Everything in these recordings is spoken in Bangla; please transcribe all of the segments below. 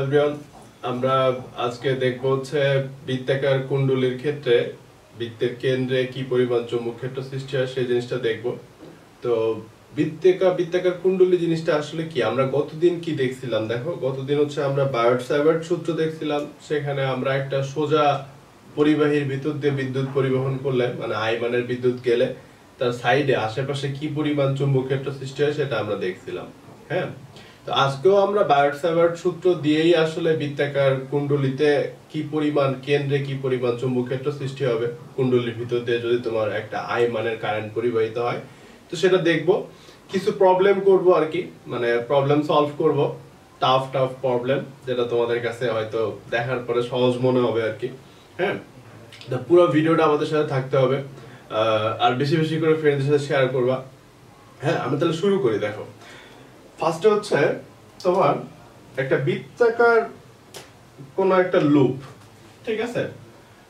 এভরিওয়ান, আমরা আজকে দেখব হচ্ছে বৃত্তাকার কুণ্ডলীর ক্ষেত্রে বৃত্তের কেন্দ্রে কি পরিমাণ চুম্বক ক্ষেত্র সৃষ্টি হয় সেই জিনিসটা দেখব। তো বৃত্তাকার কুণ্ডলী জিনিসটা আসলে কি, আমরা গতদিন কি দেখছিলাম দেখো, গতদিন হচ্ছে আমরা বায়ট-স্যাভার্ট সূত্র দেখছিলাম। সেখানে আমরা একটা সোজা পরিবাহীর ভিতর দিয়ে বিদ্যুৎ পরিবহন করলে, মানে আই মানের বিদ্যুৎ গেলে তার সাইডে আশেপাশে কি পরিমাণ চুম্বক ক্ষেত্র সৃষ্টি হয় সেটা আমরা দেখছিলাম। হ্যাঁ, তো আজকেও আমরা বায়ট-স্যাভার্ট সূত্র দিয়েই আসলে বৃত্তাকার কুণ্ডলীতে কি পরিমাণ কেন্দ্রে কি পরিমাণ চুম্বক ক্ষেত্র সৃষ্টি হবে কুণ্ডলীর ভিতর দিয়ে যদি তোমার একটা আই মানের কারেন্ট পরিবাহিত হয়, তো সেটা দেখব। কিছু প্রবলেম করব আর কি, মানে প্রবলেম সলভ করব, টাফ প্রবলেম, যেটা তোমাদের কাছে হয়তো দেখার পরে সহজ মনে হবে আর কি। হ্যাঁ, তো পুরো ভিডিওটা আমাদের সাথে থাকতে হবে, আর বেশি বেশি করে ফ্রেন্ডদের সাথে শেয়ার করবা। হ্যাঁ, আমি তাহলে শুরু করি। দেখো, ফার্স্টে হচ্ছে তোমার একটা বৃত্তাকার কোন একটা লুপ, ঠিক আছে?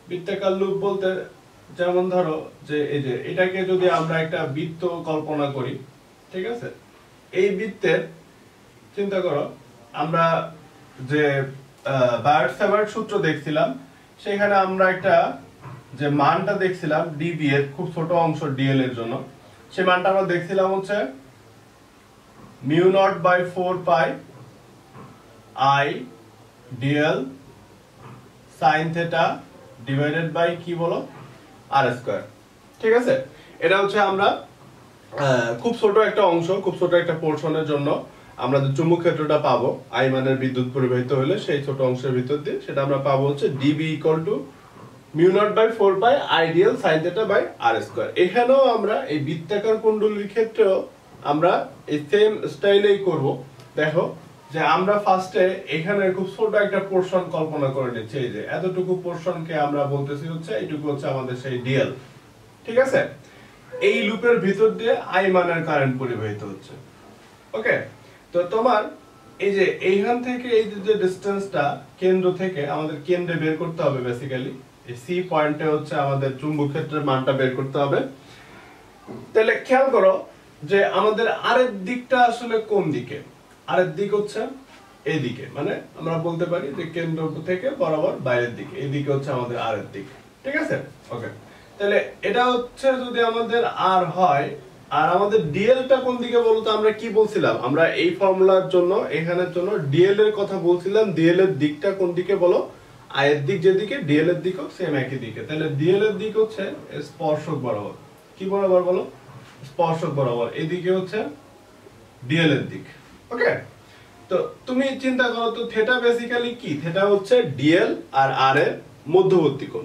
বৃত্তাকার লুপ বলতে যেমন ধরো যে এই যে এটাকে যদি আমরা একটা বৃত্ত কল্পনা করি, ঠিক আছে? এই বৃত্তের চিন্তা করো, আমরা যে বায়ট-স্যাভার্ট সূত্র দেখছিলাম সেখানে আমরা একটা যে মানটা দেখছিলাম ডিবি এর খুব ছোট অংশ ডিএল এর জন্য, সেই মানটা আমরা দেখছিলাম হচ্ছে μ0/4 I dl sin theta divided by কি বলো r স্কয়ার। ঠিক আছে, এটা হচ্ছে আমরা খুব ছোট একটা অংশ, খুব ছোট একটা পোরশনের জন্য আমরা যে চুম্বক ক্ষেত্রটা পাবো আই মানের বিদ্যুৎ পরিবাহিত হলে সেই ছোট অংশের ভিতর দিয়ে, সেটা আমরা পাবো হচ্ছে dB = μ0/4 I dl sin theta by r square. এখানেও আমরা এই বৃত্তাকার কুণ্ডলীর ক্ষেত্রেও আমরা এই সেম স্টাইলেই করব। দেখো যে আমরা ফার্স্টে এখানে খুব ছোট একটা পোরশন কল্পনা করে নিচ্ছি, এই যে এতটুকু পোরশনকে আমরা বলতেছি হচ্ছে এইটুকু হচ্ছে আমাদের সেই ডিএল। ঠিক আছে, এই লুপের ভিতর দিয়ে আই মানের কারেন্ট পরিবাহিত হচ্ছে। ওকে, তো তোমার এই যে এইখান থেকে এই যে ডিসটেন্সটা কেন্দ্র থেকে আমাদের কেন্দ্রে বের করতে হবে, বেসিক্যালি এই সি পয়েন্টে হচ্ছে আমাদের চুম্বক ক্ষেত্রের মানটা বের করতে হবে। তাহলে খেয়াল করো যে আমাদের আরের দিকটা আসলে কোন দিকে? আরের দিক হচ্ছে এই দিকে, মানে আমরা বলতে পারি যে কেন্দ্র থেকে বরাবর বাইরের দিকে, এই দিকে হচ্ছে আমাদের আরের দিক। ঠিক আছে, ওকে। তাহলে এটা হচ্ছে যদি আমাদের আর হয়, আর আমাদের ডিএল টা কোন দিকে বলো তো? আমরা কি বলছিলাম? আমরা এই ফর্মুলার জন্য এখানের জন্য ডিএল এর কথা বলছিলাম। ডিএল এর দিকটা কোন দিকে বলো? আই এর দিক যেদিকে, ডিএল এর দিকও সেম একই দিকে। তাহলে ডিএল এর দিক হচ্ছে স্পর্শক বরাবর। কি বরাবর বলো? স্পর্শক বরাবর। এদিকে হচ্ছে ডিএল এর দিক। ওকে, তো তুমি চিন্তা করো তো, থিটা বেসিক্যালি কি? থিটা হচ্ছে ডিএল আর আর এর মধ্যবর্তী কোণ।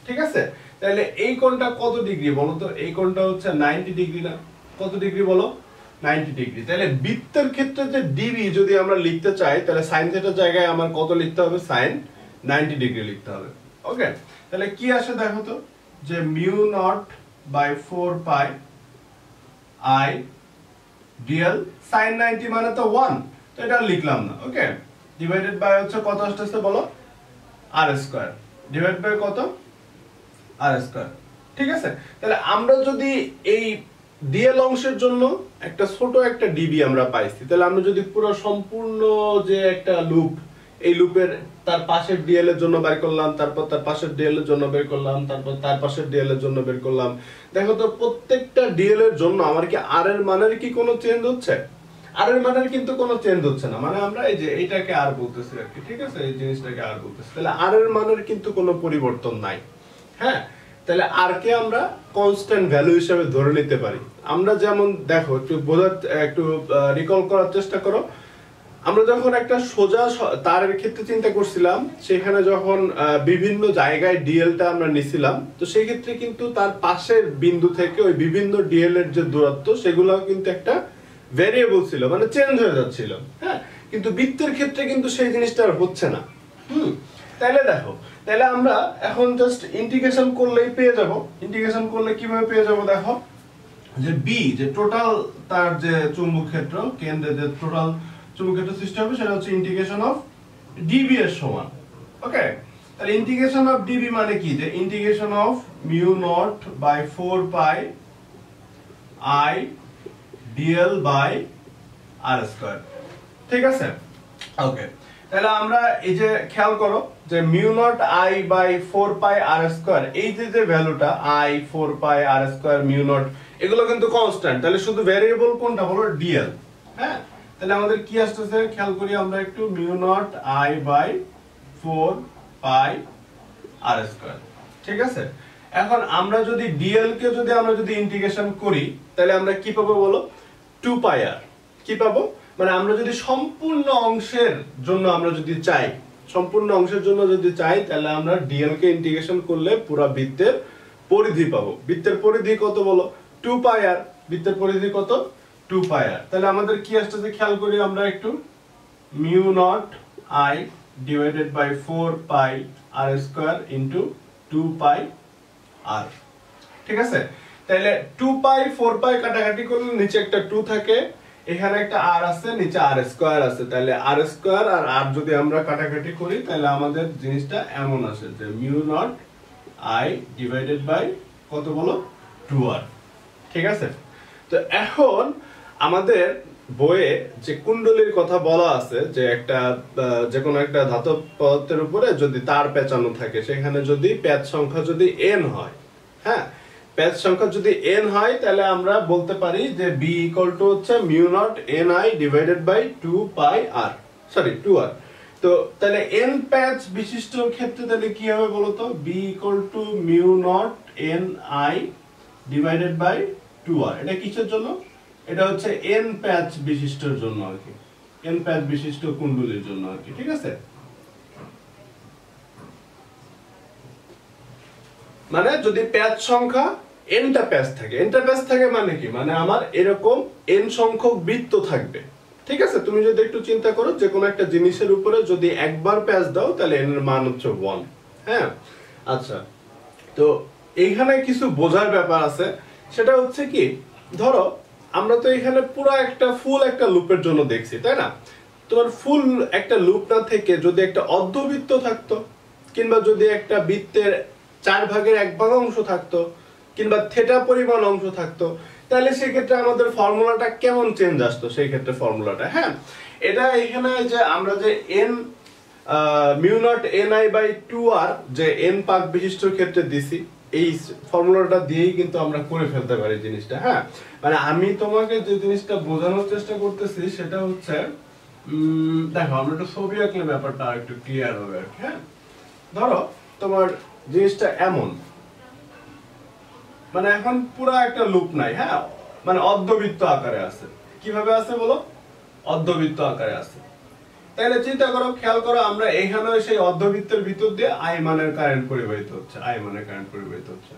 ঠিক আছে, তাহলে এই কোণটা কত ডিগ্রি বলো তো? এই কোণটা হচ্ছে 90 ডিগ্রি না? কত ডিগ্রি বলো? 90 ডিগ্রি। তাহলে বৃত্তের ক্ষেত্রে যে ডিবি যদি আমরা লিখতে চাই, তাহলে sin থিটার জায়গায় আমার কত লিখতে হবে? sin 90 ডিগ্রি লিখতে হবে। ওকে, তাহলে কি আসে দেখো তো, যে μ0/4 I dl sin 90 মানে তো 1, তো এটা লিখলাম না। ওকে, ডিভাইডেড বাই হচ্ছে কত আসছে বলো? r square. ডিভাইড বাই কত? r square. ঠিক আছে, তাহলে আমরা যদি এই ডিএল অংশের জন্য একটা ছোট একটা ডিবি আমরা পাইছি, তাহলে আমরা যদি পুরো সম্পূর্ণ যে একটা লুপ, এই লুপের তার পাশের ডিএল এর জন্য বের করলাম, তারপর তার পাশের ডিএল এর জন্য বের করলাম, তারপর তার পাশের ডিএল এর জন্য বের করলাম, দেখো তো প্রত্যেকটা ডিএল এর জন্য আমার কি আর এর মানের কি কোনো চেঞ্জ হচ্ছে? আর এর মানের কিন্তু কোনো চেঞ্জ হচ্ছে না, মানে আমরা এই যে এইটাকে আর বলতেছি আর কি। ঠিক আছে, এই জিনিসটাকে আর বলতেছি, তাহলে আর এর মানের কিন্তু কোনো পরিবর্তন নাই। হ্যাঁ, তাহলে আর কে আমরা কনস্ট্যান্ট ভ্যালু হিসেবে ধরে নিতে পারি। আমরা যেমন দেখো, একটু বোঝার, একটু রিকল করার চেষ্টা করো। আমরা যখন একটা সোজা তারের ক্ষেত্রে চিন্তা করছিলাম, সেখানে যখন বিভিন্ন জায়গায় ডিএলটা আমরা নিছিলাম, তো সেই ক্ষেত্রে কিন্তু তার পাশের বিন্দু থেকে ওই বিভিন্ন ডিএল এর যে দূরত্ব, সেগুলো কিন্তু একটা ভেরিয়েবল ছিল, মানে চেঞ্জ হয়ে যাচ্ছিল। হ্যাঁ, কিন্তু বৃত্তের ক্ষেত্রে কিন্তু সেই জিনিসটা আর হচ্ছে না। তাহলে দেখো, তাহলে আমরা এখন জাস্ট ইন্টিগ্রেশন করলেই পেয়ে যাব। ইন্টিগ্রেশন করলে কিভাবে পেয়ে যাব? দেখো, যে বি, যে টোটাল তার যে চুম্বক ক্ষেত্র কেন্দ্রে যে টোটাল চুম্বক ক্ষেত্র সৃষ্টি হবে, সেটা হচ্ছে ইন্টিগ্রেশন অফ ডিবি এর সমান। ওকে, তাহলে ইন্টিগ্রেশন অফ ডিবি মানে কি? যে integration of μ0/4 I dl by r square. ঠিক আছে, ওকে। তাহলে আমরা এই যে খেয়াল করো যে mu naught I by 4 pi r square, এই যে ভ্যালুটা I 4 pi r square mu naught, এগুলো কিন্তু কনস্ট্যান্ট। তাহলে শুধু ভ্যারিয়েবল কোনটা হলো ডিএল। হ্যাঁ, তাহলে আমাদের কি আসতেছে খেয়াল করি আমরা একটু, mu naught I by 4 pi r square. ঠিক আছে, এখন আমরা যদি ডিএল কে আমরা যদি ইন্টিগ্রেশন করি তাহলে আমরা কি পাবো বলো, 2 পাই আর। কি পাবো মানে আমরা যদি সম্পূর্ণ অংশের জন্য আমরা যদি চাই, সম্পূর্ণ অংশের জন্য যদি চাই, তাহলে আমরা ডিএল কে ইন্টিগ্রেশন করলে পুরো বৃত্তের পরিধি পাবো। বৃত্তের পরিধি কত বলো, 2 পাই আর। বৃত্তের পরিধি কত, 2 পাই আর। তাহলে আমাদের কি আসছে খেয়াল করি আমরা একটু, mu naught I divided by 4 pi r square into 2 pi r. ঠিক আছে, তাহলে 2 পাই 4 পাই কাটাকাটি করলে নিচে একটা 2 থাকে, এখানে একটা আর আছে, নিচে আর স্কয়ার আছে। তাহলে আর স্কয়ার আর আর যদি আমরা কাটাকাটি করি তাহলে আমাদের জিনিসটা এমন আসে যে mu naught I divided by কত বলো, 2 আর। ঠিক আছে, তো এখন আমাদের বইয়ে যে কুণ্ডলীর কথা বলা আছে, যে একটা যে কোনো একটা ধাতব পদার্থের উপরে যদি তার পেঁচানো থাকে, সেখানে যদি প্যাচ সংখ্যা যদি n হয়, হ্যাঁ প্যাচ সংখ্যা যদি n হয়, তাহলে আমরা বলতে পারি যে b ইকুয়াল টু হচ্ছে mu naught ni divided by 2 pi r, sorry 2 r। তো তাহলে n প্যাচ বিশিষ্ট ক্ষেত্রে তাহলে কি হবে বলো তো, b equal to mu naught ni divided by 2 r। এটা কিসের জন্য, এটা হচ্ছে n প্যাচ বিশিষ্টর জন্য আর কি, n প্যাচ বিশিষ্ট কুণ্ডলীর জন্য আর কি। ঠিক আছে, মানে যদি প্যাচ সংখ্যা nটা প্যাচ থাকে, nটা প্যাচ থাকে মানে কি, মানে আমার এরকম n সংখ্যক বৃত্ত থাকবে। ঠিক আছে, তুমি যদি একটু চিন্তা করো যে কোনো একটা জিনিসের উপরে যদি একবার প্যাচ দাও তাহলে n এর মান হচ্ছে 1। হ্যাঁ, আচ্ছা, তো এইখানে কিছু বোঝার ব্যাপার আছে। সেটা হচ্ছে কি, ধরো আমরা তো এখানে পুরো একটা ফুল একটা লুপের জন্য দেখছি, তাই না? তোমার ফুল একটা লুপ না থেকে যদি একটা অর্ধবৃত্ত থাকতো, কিংবা যদি একটা বৃত্তের 4 ভাগের 1 ভাগ অংশ থাকতো, কিংবা থিটা পরিমাণ অংশ থাকতো, তাহলে সেই ক্ষেত্রে আমাদের ফর্মুলাটা কেমন চেঞ্জ আসতো সেই ক্ষেত্রে ফর্মুলাটা। হ্যাঁ, এটা এখানে যে আমরা যে n mu naught ni by 2r যে n পাক বিশিষ্টর ক্ষেত্রে দিছি, এই ফর্মুলাটা দিয়েই কিন্তু আমরা করে ফেলতে পারি জিনিসটা। হ্যাঁ, মানে আমি তোমাকে যে জিনিসটা বোঝানোর চেষ্টা করতেছি সেটা হচ্ছে, দেখো আমরা একটু ছবি আঁকলে ব্যাপারটা একটু ক্লিয়ার হবে আর কি। হ্যাঁ, ধরো তোমার জিনিসটা এমন, মানে এখন পুরো একটা লুপ নাই, হ্যাঁ মানে অর্ধবৃত্ত আকারে আছে। কিভাবে আছে বলো, অর্ধবৃত্ত আকারে আছে। তাহলে চিন্তা করো, খেয়াল করো, আমরা এখানে সেই অর্ধবৃত্তের ভিতর দিয়ে আই মানের কারেন্ট পরিবাহিত হচ্ছে, আই মানের কারেন্ট পরিবাহিত হচ্ছে।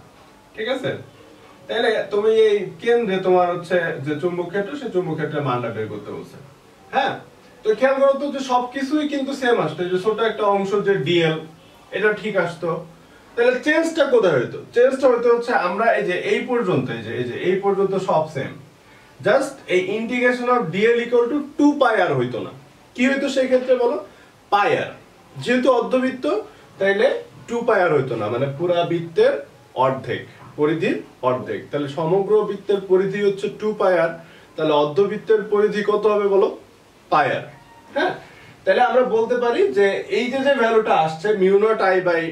ঠিক আছে, তাহলে তুমি এই কেন্দ্রে তোমার হচ্ছে যে চুম্বক ক্ষেত্র, সেই চুম্বক ক্ষেত্রের মানটা বের করতে বলছে। হ্যাঁ, তো খেয়াল করো তো যে সবকিছুই কিন্তু সেম আসতো, যে ছোট একটা অংশ যে ডিএল, এটা ঠিক আসতো। তাহলে চেঞ্জটা কোথায় হইতো, চেঞ্জটা হইতো হচ্ছে আমরা এই যে এই পর্যন্ত, এই পর্যন্ত সব সেম, জাস্ট এই integration of DL equal to 2 pi আর হইতো না। কি হইতো সেই ক্ষেত্রে বলো, পাই আর। যেহেতু অর্ধবৃত্ত তাইলে 2 পাই আর হইতো না, মানে পুরা বৃত্তের অর্ধেক, পরিধির অর্ধেক। তাহলে সমগ্র বৃত্তের পরিধি হচ্ছে 2 পাই আর, তাহলে অর্ধবৃত্তের পরিধি কত হবে বলো, পাই আর। হ্যাঁ, তাহলে আমরা বলতে পারি যে এই যে ভ্যালুটা আসছে মিউ নট আই বাই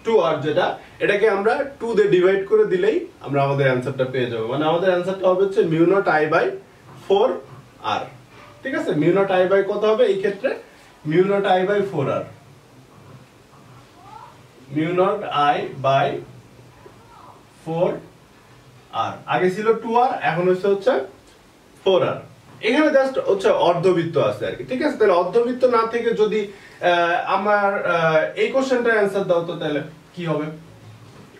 2 আর, যেটা এটাকে আমরা 2 দিয়ে ডিভাইড করে দিলেই আমরা আমাদের অ্যানসারটা পেয়ে যাব। মানে আমাদের অ্যানসারটা হবে হচ্ছে মিউ নট আই বাই 4 আর। ঠিক আছে, মিউ নট আই বাই কত হবে এই ক্ষেত্রে, mu naught I by 4 r, mu naught I by 4 r. আগে ছিল 2 আর, এখন হচ্ছে 4 আর। এখানে জাস্ট হচ্ছে অর্ধবৃত্ত আছে আর কি। ঠিক আছে, তাহলে অর্ধবৃত্ত না থেকে যদি আমার এই কোশ্চেনটার অ্যানসার দাও তো তাহলে কি হবে,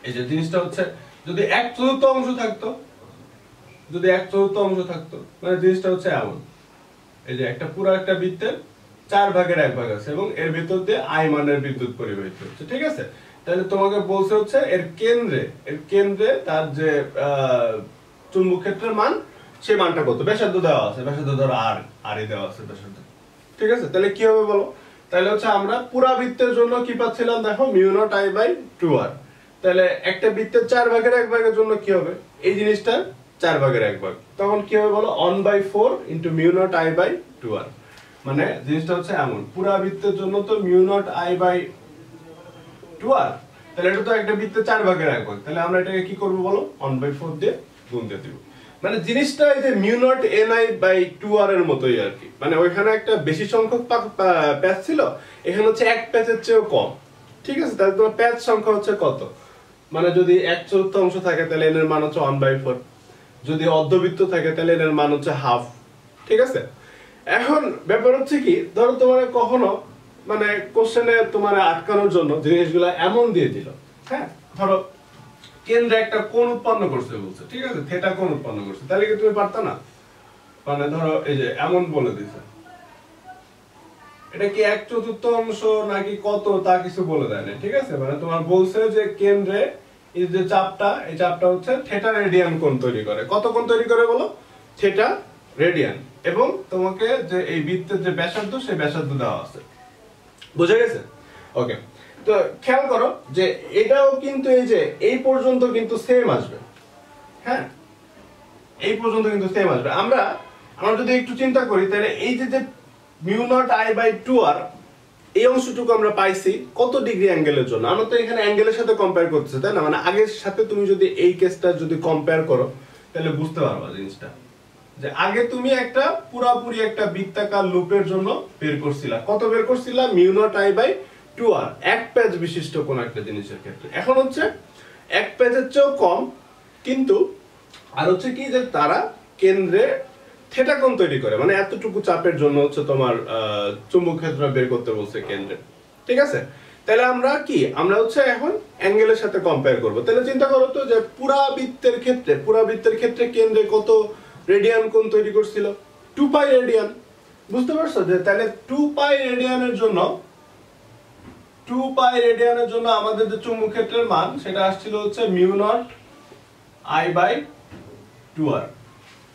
এই যে জিনিসটা হচ্ছে যদি 1/4 অংশ থাকতো, যদি 1/4 অংশ থাকতো, মানে জিনিসটা হচ্ছে এমন, এই যে একটা পুরো একটা বৃত্তের 4 ভাগের 1 ভাগ আছে এবং এর ভিতর দিয়ে আই মানের বিদ্যুৎ পরিবাহিত হচ্ছে। ঠিক আছে, তাহলে তোমাকে বলছে হচ্ছে এর কেন্দ্রে তার যে চুম্বক ক্ষেত্রের মান, সেই মানটা কত, ব্যাসার্ধ দেওয়া আছে, ব্যাসার্ধ ধরো আর দেওয়া আছে ব্যাসার্ধ। ঠিক আছে, তাহলে কি হবে বলো, তাহলে হচ্ছে আমরা পুরা বৃত্তের জন্য কি পাচ্ছিলাম দেখো, মিউ নট আই বাই 2 আর। তাহলে একটা বৃত্তের 4 ভাগের 1 ভাগের জন্য কি হবে, এই জিনিসটা 4 ভাগের 1 ভাগ, তখন কি হবে বলো, 1/4 into mu naught I by 2 r. মানে জিনিসটা হচ্ছে এমন, পুরা বৃত্তের জন্য তো mu naught I by 2r, তাহলে এটা তো একটা বৃত্তে 4 ভাগের 1 ভাগ, তাহলে আমরা এটাকে কি করব বলো 1/4 দিয়ে গুণ দিয়ে দিব। মানে জিনিসটা এই যে mu naught ni by 2r এর মতোই আর কি, মানে ওইখানে একটা বেশি সংখ্যক প্যাচ ছিল, এখানে হচ্ছে এক প্যাচের চেয়েও কম, ঠিক আছে? তাহলে তোমার প্যাচ সংখ্যা হচ্ছে কত, মানে যদি 1/4 থাকে তাহলে n এর মান হচ্ছে 1/4, যদি অর্ধবৃত্ত থাকে তাহলে n এর মান হচ্ছে হাফ, ঠিক আছে? এখন ব্যাপার হচ্ছে কি, ধরো তোমার কখনো মানে কোশ্চেনে তোমার আটকানোর জন্য জিনিসগুলো এমন দিয়ে দিল, হ্যাঁ, ধরো কেন্দ্রে একটা কোণ উৎপন্ন করছে বলছে, ঠিক আছে, থিটা কোণ উৎপন্ন করছে, তাহলে কি তুমি পারতা না? মানে ধরো এই যে এমন বলে দিছে, এটা কি 1/4 নাকি কত তা কিছু বলে দেয় না, ঠিক আছে? মানে তোমার বলছে যে কেন্দ্রে এই যে চাপটা, এই চাপটা হচ্ছে থিটা রেডিয়ান কোণ তৈরি করে। কত কোণ তৈরি করে বলো? Theta radian. এবং তোমাকে যে এই বৃত্তের যে ব্যাসার্ধ, সেই ব্যাসার্ধ দেওয়া আছে, বুঝে গেছে? ওকে, তো খেয়াল করো যে এটাও কিন্তু এই যে এই পর্যন্ত কিন্তু সেম আসবে, হ্যাঁ, এই পর্যন্ত কিন্তু সেম আসবে। আমরা যদি একটু চিন্তা করি তাহলে এই যে mu naught I by 2r, এই অংশটুকু আমরা পাইছি কত ডিগ্রি অ্যাঙ্গেলের জন্য? আমরা তো এখানে অ্যাঙ্গেলের সাথে কম্পেয়ার করতেছি, তাই না? মানে আগের সাথে তুমি যদি এই কেসটা যদি কম্পেয়ার করো তাহলে বুঝতে পারবা জিনিসটা, যে আগে তুমি একটা পুরাপুরি একটা বৃত্তাকার লুপের জন্য বের করছিলা, কত বের করছিলা? Mu naught I by 2r, এক প্যাচ বিশিষ্ট কোন একটা জিনিসের ক্ষেত্রে। এখন হচ্ছে এক প্যাচের চেয়েও কম, কিন্তু আর হচ্ছে কি যে তারা কেন্দ্রে থিটা কোণ তৈরি করে, মানে এতটুকু চাপের জন্য হচ্ছে তোমার চুম্বক ক্ষেত্র বের করতে বলছে কেন্দ্রে, ঠিক আছে? তাহলে আমরা কি, আমরা হচ্ছে এখন অ্যাঙ্গেলের সাথে কম্পেয়ার করব। তাহলে চিন্তা করো তো যে পুরা বৃত্তের ক্ষেত্রে কেন্দ্রে কত রেডিয়ান কোণ তৈরি করছিল? 2 পাই রেডিয়ান। বুঝতে পারছো? যে তাহলে 2 পাই রেডিয়ানের জন্য আমাদের যে চুম্বক ক্ষেত্রের মান সেটা আসছিল হচ্ছে mu naught I by 2r।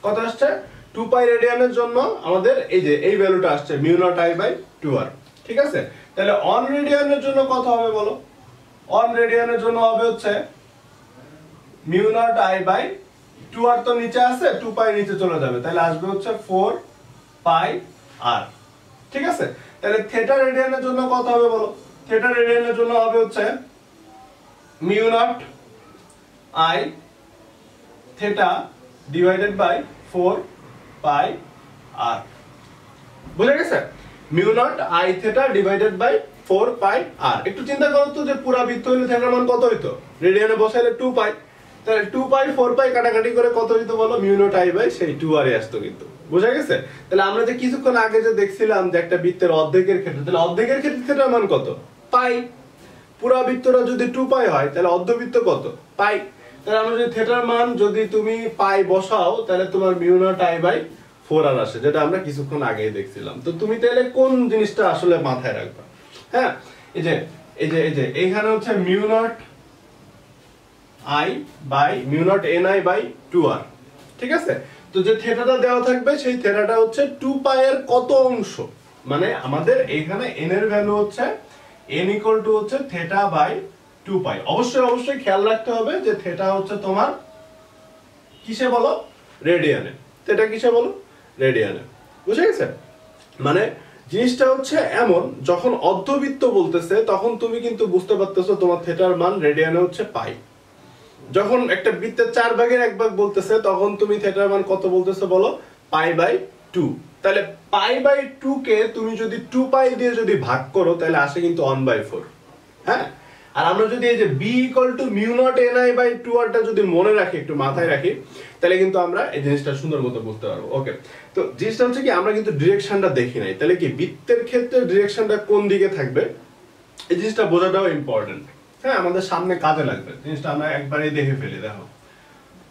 কত আসছে? 2 পাই রেডিয়ানের জন্য আমাদের এই যে এই ভ্যালুটা আসছে mu naught I by 2r, ঠিক আছে? তাহলে অন রেডিয়ানের জন্য কত হবে বলো? অন রেডিয়ানের জন্য হবে হচ্ছে mu naught I by 2r, তো নিচে আছে, 2 পাই নিচে চলে যাবে, তাহলে আসবে হচ্ছে 4 পাই r, ঠিক আছে? তাহলে থিটা রেডিয়ানের জন্য কত হবে বলো? থিটা রেডিয়ানের জন্য হবে হচ্ছে mu naught I theta divided by 4 pi r, বুঝে গেছে? Mu naught I theta divided by 4 pi r। একটু চিন্তা করো তো যে পুরা বৃত্ত হইলে থিটার মান কত হইতো? রেডিয়ানে বসাইলে 2 পাই, তাহলে 2 পাই 4 পাই কাটাকাটি করে কত হইতো বলো? মিউ নট আই বাই সেই 2r এ আসতো কিন্তু, বুঝা গেছে? তাহলে আমরা যে কিছুক্ষণ আগে যে দেখছিলাম যে একটা বৃত্তের অর্ধেকের ক্ষেত্রে, তাহলে অর্ধেকের ক্ষেত্রে থিটার মান কত? পাই। পুরা বৃত্তটা যদি 2 পাই হয় তাহলে অর্ধবৃত্ত কত? পাই। তাহলে আমরা যদি থিটার মান যদি তুমি পাই বসাও তাহলে তোমার mu naught I by 4r আসে, যেটা আমরা কিছুক্ষণ আগেই দেখছিলাম। তো তুমি তাহলে কোন জিনিসটা আসলে মাথায় রাখবা? হ্যাঁ, এইখানে হচ্ছে mu naught I by mu naught ni by 2r, ঠিক আছে? তো যে থিটাটা দেওয়া থাকবে সেই থিটাটা হচ্ছে 2 পাই এর কত অংশ, মানে আমাদের এখানে n এর ভ্যালু হচ্ছে n ইকুয়াল টু হচ্ছে থিটা বাই 2 পাই। অবশ্যই খেয়াল রাখতে হবে যে থিটা হচ্ছে তোমার কিসে বলো? রেডিয়ানে। থিটা কিসে বলো? রেডিয়ানে, বুঝে গেছে? মানে জিনিসটা হচ্ছে এমন, যখন অর্ধবৃত্ত বলতেছে তখন তুমি কিন্তু বুঝতে পারতেছো তোমার থিটার মান রেডিয়ানে হচ্ছে পাই। যখন একটা বৃত্তের 4 ভাগের 1 ভাগ বলতেছে তখন তুমি থিটার মান কত বলতেছো বলো? Pi by 2। তাহলে পাই বাই 2 কে তুমি যদি 2 পাই দিয়ে যদি ভাগ করো তাহলে আসে কিন্তু 1/4, হ্যাঁ? আর আমরা যদি এই যে b equal to mu naught ni by 2r টা যদি মনে রাখি, একটু মাথায় রাখি, তাহলে কিন্তু আমরা এই জিনিসটা সুন্দর মতো বুঝতে পারবো। ওকে, তো জিনিসটা হচ্ছে কি, আমরা কিন্তু ডিরেকশনটা দেখি নাই, তাহলে কি বৃত্তের ক্ষেত্রে ডিরেকশনটা কোন দিকে থাকবে এই জিনিসটা বোঝাটাও ইম্পর্টেন্ট। হ্যাঁ, আমাদের সামনে কাজে লাগবে জিনিসটা, আমরা একবারেই দেখে ফেলি। দেখো,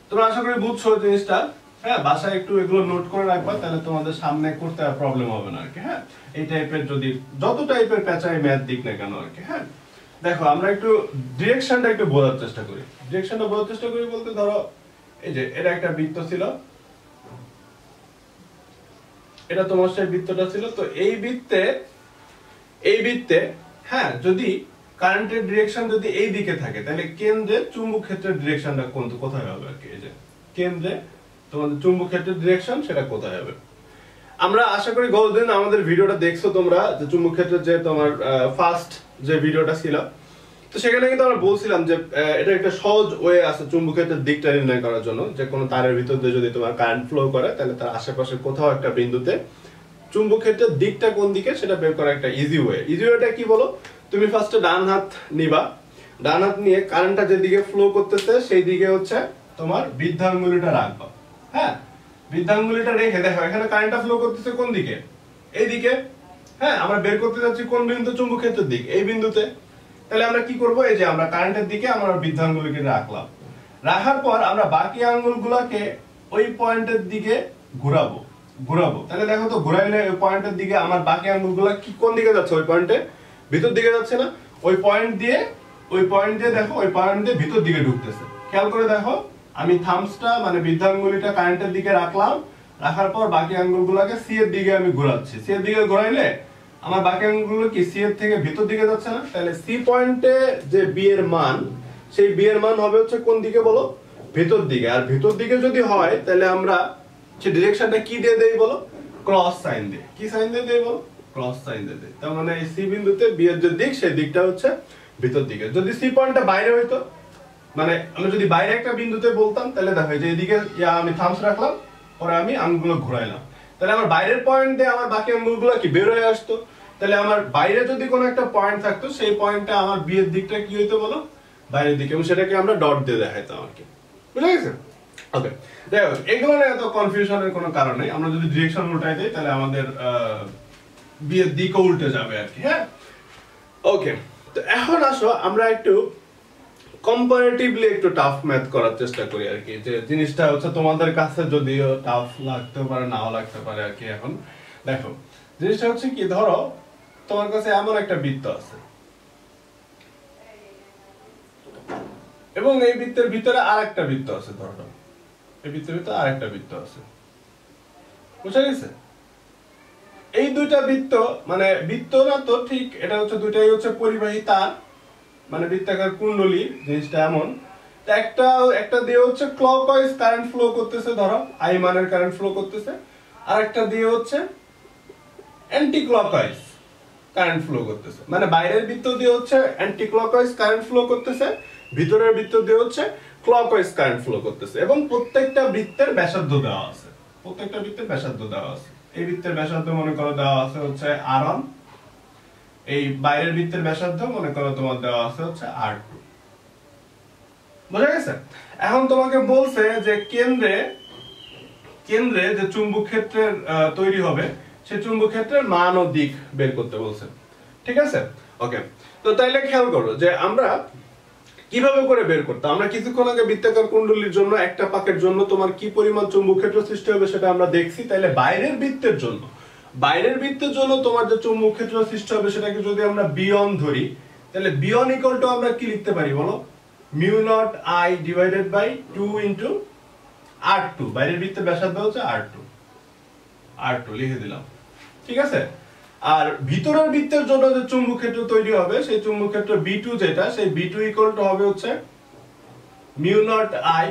তোমরা আশা করি বুঝছো জিনিসটা। হ্যাঁ, বাসায় একটু এগুলো নোট করে রাখবা, তাহলে তোমাদের সামনে করতে আর প্রবলেম হবে না আর কি। হ্যাঁ, এই টাইপের যদি যত টাইপের প্যাচাই ম্যাথ দিক না কেন আর কি। হ্যাঁ, দেখো আমরা একটু ডিরেকশনটা একটু বোঝার চেষ্টা করি। বলতে ধরো এই যে এটা একটা বৃত্ত ছিল, এটা তোমার সেই বৃত্তটা ছিল। তো এই বৃত্তে হ্যাঁ, যদি কারেন্টের ডিরেকশন যদি এই দিকে থাকে তাহলে কেন্দ্রে চুম্বক ক্ষেত্রের ডিরেকশনটা কোথায় হবে আর কি? এই যে কেন্দ্রে তোমাদের চুম্বক ক্ষেত্রের ডিরেকশন সেটা কোথায় হবে? আমরা আশা করি গতদিন আমাদের ভিডিওটা দেখছো তোমরা, যে চুম্বক ক্ষেত্রের যে তোমার ফার্স্ট যে ভিডিওটা ছিল, তো সেখানে কিন্তু আমরা বলছিলাম যে এটা একটা সহজ ওয়ে আছে চুম্বক ক্ষেত্রের দিকটা নির্ণয় করার জন্য। যে কোনো তারের ভিতর দিয়ে যদি তোমার কারেন্ট ফ্লো করে, তাহলে তার আশেপাশে কোথাও একটা বিন্দুতে চুম্বক ক্ষেত্রের দিকটা কোন দিকে সেটা বের করা একটা ইজি ওয়ে। ইজি ওয়েটা কি বলো, তুমি ফার্স্টে ডান হাত নিবা, ডান হাত নিয়ে কারেন্টটা যেদিকে ফ্লো করতেছে সেই দিকে হচ্ছে তোমার বৃদ্ধাঙ্গুলিটা রাখবা। হ্যাঁ, বৃদ্ধাঙ্গুলিটা রেখে দেখো এখানে কারেন্টটা ফ্লো করতেছে কোন দিকে, এইদিকে। হ্যাঁ, আমরা বের করতে যাচ্ছি কোন বিন্দু, চুম্বক ক্ষেত্রের দিক, এই বিন্দুতে। তাহলে আমরা কি করব, এই যে আমরা কারেন্টের দিকে আমরা বৃদ্ধাঙ্গুলিকে রাখলাম, রাখার পর আমরা বাকি আঙ্গুলগুলোকে ওই পয়েন্টের দিকে ঘোরাবো। তাহলে দেখো তো ঘোরাইলে ওই পয়েন্টের দিকে আমার বাকি আঙ্গুলগুলো কি কোন দিকে যাচ্ছে, ওই পয়েন্টে ভিতর দিকে যাচ্ছে না? ওই পয়েন্ট দিয়ে দেখো, ওই পয়েন্ট দিয়ে ভিতর দিকে ঢুকতেছে। খেয়াল করে দেখো, আমি থাম্বসটা মানে বৃদ্ধাঙ্গুলিটা কারেন্টের দিকে রাখলাম, রাখার পর বাকি আঙ্গুলগুলোকে সি এর দিকে আমি ঘোরাচ্ছি। সি এর দিকে ঘোরাইলে আমার বাকি আঙ্গুলগুলো কি সি এর থেকে ভিতর দিকে যাচ্ছে না? তাহলে সি পয়েন্টে যে বি এর মান, সেই বি এর মান হবে হচ্ছে কোন দিকে বলো, ভিতর দিকে। আর ভিতর দিকে যদি হয় তাহলে আমরা সেই ডিরেকশনটা কি দিয়ে দেই বলো, ক্রস সাইন দিয়ে। কি সাইন দিয়ে দেই বলো, ক্রস সাইন দিয়ে দেই। তার মানে এই সি বিন্দুতে বি এর যে দিক, সেই দিকটা হচ্ছে ভিতর দিকে। যদি সি পয়েন্টটা বাইরে হইতো, মানে আমি যদি বাইরে একটা বিন্দুতে বলতাম, তাহলে দেখো যে এদিকে আমি থাম্বস রাখলাম, পরে আমি আঙ্গুলগুলো ঘোরাইলাম, তাহলে আমার বাইরের পয়েন্ট দিয়ে আমার বাকি আঙ্গুলগুলো কি বের হয়ে আসতো। তাহলে আমার বাইরে যদি কোনো একটা পয়েন্ট থাকতো, সেই পয়েন্টটা আমার বি এর দিকটা কি হইতো বলো, বাইরের দিকে, এবং সেটাকে আমরা ডট দিয়ে দেখাইতাম আর কি। বুঝা গেছে? ওকে, দেখো এগুলো নিয়ে এত কনফিউশনের কোনো কারণ নেই। আমরা যদি ডিরেকশন উল্টাই দিই, তাহলে আমাদের বি এর দিকও উল্টে যাবে আর কি। হ্যাঁ, ওকে। তো এখন আসো আমরা একটু কম্পারেটিভলি একটু টাফ ম্যাথ করার চেষ্টা করি আর কি। যে জিনিসটা হচ্ছে তোমাদের কাছে যদিও টাফ লাগতে পারে, নাও লাগতে পারে আর কি। এখন দেখো জিনিসটা হচ্ছে কি, ধরো তোমার কাছে এমন একটা বৃত্ত আছে, এবং এই বৃত্তের ভিতরে আরেকটা বৃত্ত আছে। ধরো এই বৃত্তের ভিতরে আরেকটা বৃত্ত আছে, বুঝা গেছে? এই দুইটা বৃত্ত মানে বৃত্ত না তো ঠিক, এটা হচ্ছে দুইটাই হচ্ছে পরিবাহী তার, মানে বৃত্তাকার কুণ্ডলী। জিনিসটা এমন, একটা দিয়ে হচ্ছে ক্লকওয়াইজ কারেন্ট ফ্লো করতেছে, ধরো আই মানের কারেন্ট ফ্লো করতেছে, আর একটা দিয়ে হচ্ছে অ্যান্টি ক্লকওয়াইজ কারেন্ট ফ্লো করতেছে। মানে বাইরের বৃত্ত দিয়ে হচ্ছে অ্যান্টি ক্লকওয়াইজ কারেন্ট ফ্লো করতেছে, ভিতরের বৃত্ত দিয়ে হচ্ছে ক্লকওয়াইজ কারেন্ট ফ্লো করতেছে, এবং প্রত্যেকটা বৃত্তের ব্যাসার্ধ দেওয়া আছে। এই বৃত্তের ব্যাসার্ধ মনে করো দেওয়া আছে হচ্ছে r1, এই বাইরের বৃত্তের ব্যাসার্ধ মনে করো তোমার দেওয়া আছে হচ্ছে r2। বুঝা গেছে? এখন তোমাকে বলছে যে কেন্দ্রে যে চুম্বক ক্ষেত্রের তৈরি হবে, সেই চুম্বক ক্ষেত্রের মান ও দিক বের করতে বলছে। ঠিক আছে? ওকে, তো তাইলে খেয়াল করো যে আমরা কিভাবে করে বের করতাম। আমরা কিছুক্ষণ আগে বৃত্তাকার কুণ্ডলীর জন্য একটা পাকের জন্য তোমার কি পরিমাণ চুম্বক ক্ষেত্র সৃষ্টি হবে সেটা আমরা দেখছি। তাইলে বাইরের বৃত্তের জন্য তোমার যে চুম্বক ক্ষেত্র সৃষ্টি হবে সেটাকে যদি আমরা b1 ধরি, তাহলে b1 ইকুয়াল টু আমরা কি লিখতে পারি বলো, mu naught I divided by 2 into r2। বাইরের বৃত্তের ব্যাসার্ধ হচ্ছে r2 লিখে দিলাম। ঠিক আছে? আর ভিতরের বৃত্তের জন্য যে চুম্বক ক্ষেত্র তৈরি হবে, সেই চুম্বক ক্ষেত্র b2 যেটা, সেই b2 ইকুয়াল টু হবে হচ্ছে mu naught I